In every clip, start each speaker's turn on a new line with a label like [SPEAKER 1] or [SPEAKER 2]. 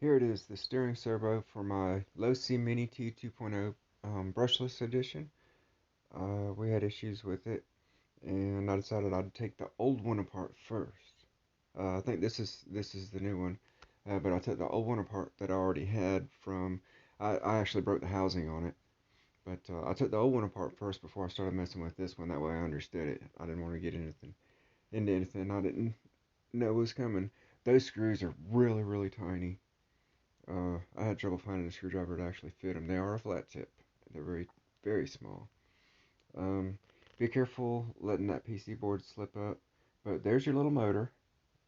[SPEAKER 1] Here it is, the steering servo for my Losi Mini T 2.0 brushless edition. We had issues with it, and I decided I'd take the old one apart first. I think this is the new one, but I took the old one apart that I already had from. I actually broke the housing on it, but I took the old one apart first before I started messing with this one. That way I understood it. I didn't want to get into anything I didn't know was coming. Those screws are really tiny. I had trouble finding a screwdriver to actually fit them. They are a flat tip. They're very small. Um, be careful letting that PC board slip up. But there's your little motor.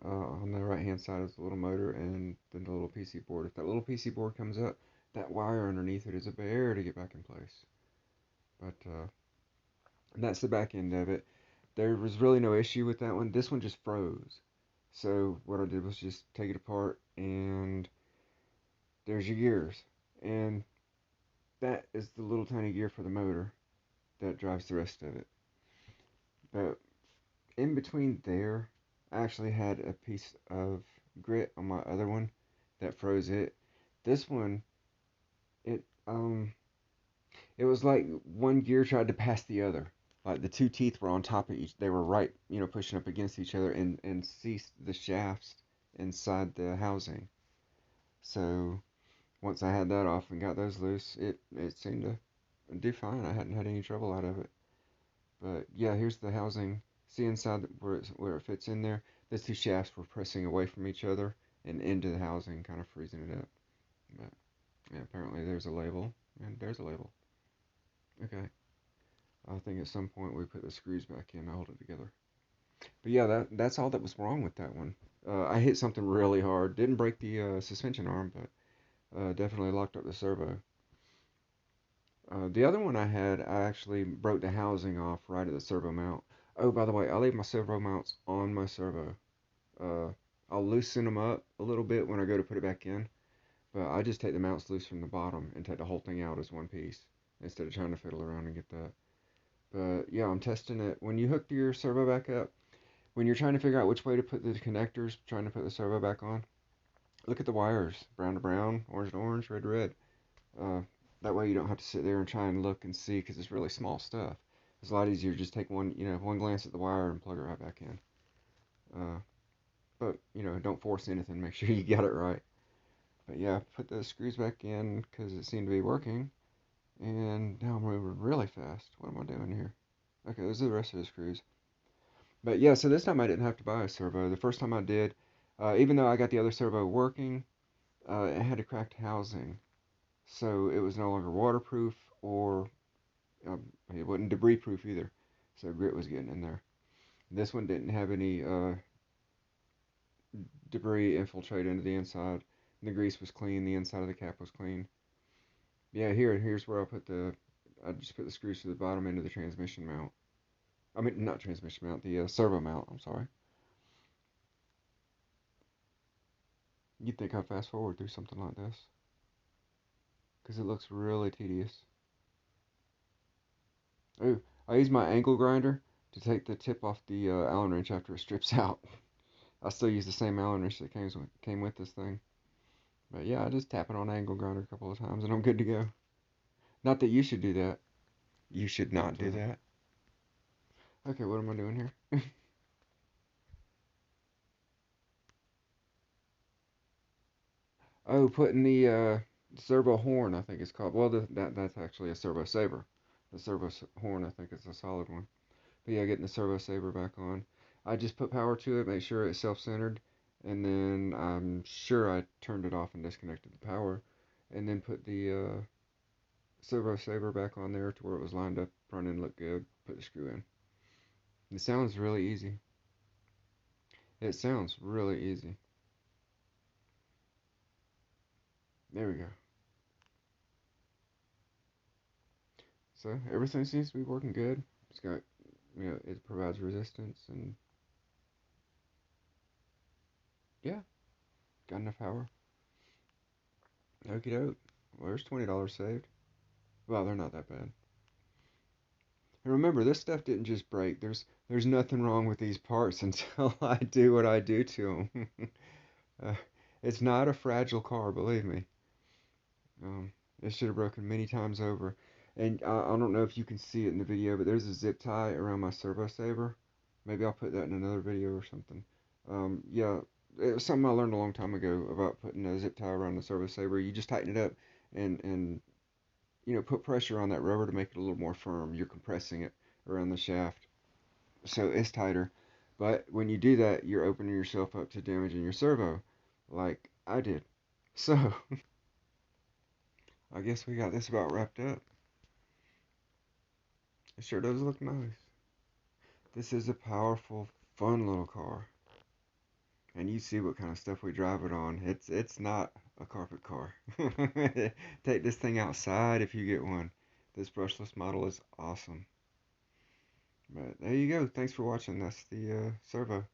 [SPEAKER 1] On the right hand side is the little motor and then the little PC board. If that little PC board comes up, that wire underneath it is a bear to get back in place. But that's the back end of it. There was really no issue with that one. This one just froze. So what I did was just take it apart and there's your gears. And that is the little tiny gear for the motor that drives the rest of it. But in between there, I actually had a piece of grit on my other one that froze it. This one, it it was like one gear tried to pass the other. Like the two teeth were on top of each. They were right, pushing up against each other and seized the shafts inside the housing. So once I had that off and got those loose, it seemed to do fine. I hadn't had any trouble out of it. But yeah, here's the housing. See inside where it fits in there? Those two shafts were pressing away from each other and into the housing, kind of freezing it up. But yeah, apparently there's a label, and there's a label. Okay, I think at some point we put the screws back in to hold it together. But yeah, that's all that was wrong with that one. I hit something really hard. Didn't break the suspension arm, but definitely locked up the servo. The other one I had, I actually broke the housing off right at the servo mount. Oh, by the way, I leave my servo mounts on my servo. Uh, I'll loosen them up a little bit when I go to put it back in, but I just take the mounts loose from the bottom and take the whole thing out as one piece instead of trying to fiddle around and get that. But yeah, I'm testing it. When you hook your servo back up, when you're trying to figure out which way to put the connectors, trying to put the servo back on, look at the wires, brown to brown, orange to orange, red to red. Uh, that way you don't have to sit there and try and look and see because it's really small stuff. It's a lot easier to just take one glance at the wire and plug it right back in. Uh, but don't force anything. Make sure you got it right. But yeah, put the screws back in because it seemed to be working. And now I'm moving really fast. What am I doing here? Okay, those are the rest of the screws. But yeah, so this time I didn't have to buy a servo. The first time I did, even though I got the other servo working, it had a cracked housing. So it was no longer waterproof or it wasn't debris proof either. So grit was getting in there. This one didn't have any debris infiltrate into the inside. The grease was clean. The inside of the cap was clean. Yeah, here's where I just put the screws to the bottom end of the transmission mount. I mean, not transmission mount, the servo mount. I'm sorry. You'd think I'd fast forward through something like this because it looks really tedious. Oh, I use my angle grinder to take the tip off the Allen wrench after it strips out. I still use the same Allen wrench that came with this thing. But yeah, I just tap it on angle grinder a couple of times and I'm good to go. Not that you should do that. You should not do that. Okay, what am I doing here? Oh, putting the servo horn, I think it's called. Well, that's actually a servo saver. The horn, I think, is a solid one. But yeah, getting the servo saver back on. I just put power to it, make sure it's self-centered, and then I'm sure I turned it off and disconnected the power, and then put the servo saver back on there to where it was lined up, front end looked good. Put the screw in. It sounds really easy. It sounds really easy. There we go. So everything seems to be working good. It's got, it provides resistance and yeah, got enough power. Okie doke. Well, there's $20 saved. Well, they're not that bad. And remember, this stuff didn't just break. There's nothing wrong with these parts until I do what I do to them. uh, It's not a fragile car, believe me. Um, it should have broken many times over. And I don't know if you can see it in the video, but there's a zip tie around my servo saver. Maybe I'll put that in another video or something. Yeah, it was something I learned a long time ago about putting a zip tie around the servo saver. You just tighten it up and put pressure on that rubber to make it a little more firm. You're compressing it around the shaft, so it's tighter. But when you do that, you're opening yourself up to damaging your servo, like I did. So I guess we got this about wrapped up. It sure does look nice. This is a powerful, fun little car. And you see what kind of stuff we drive it on. It's not a carpet car. Take this thing outside if you get one. This brushless model is awesome. But there you go. Thanks for watching. That's the Servo.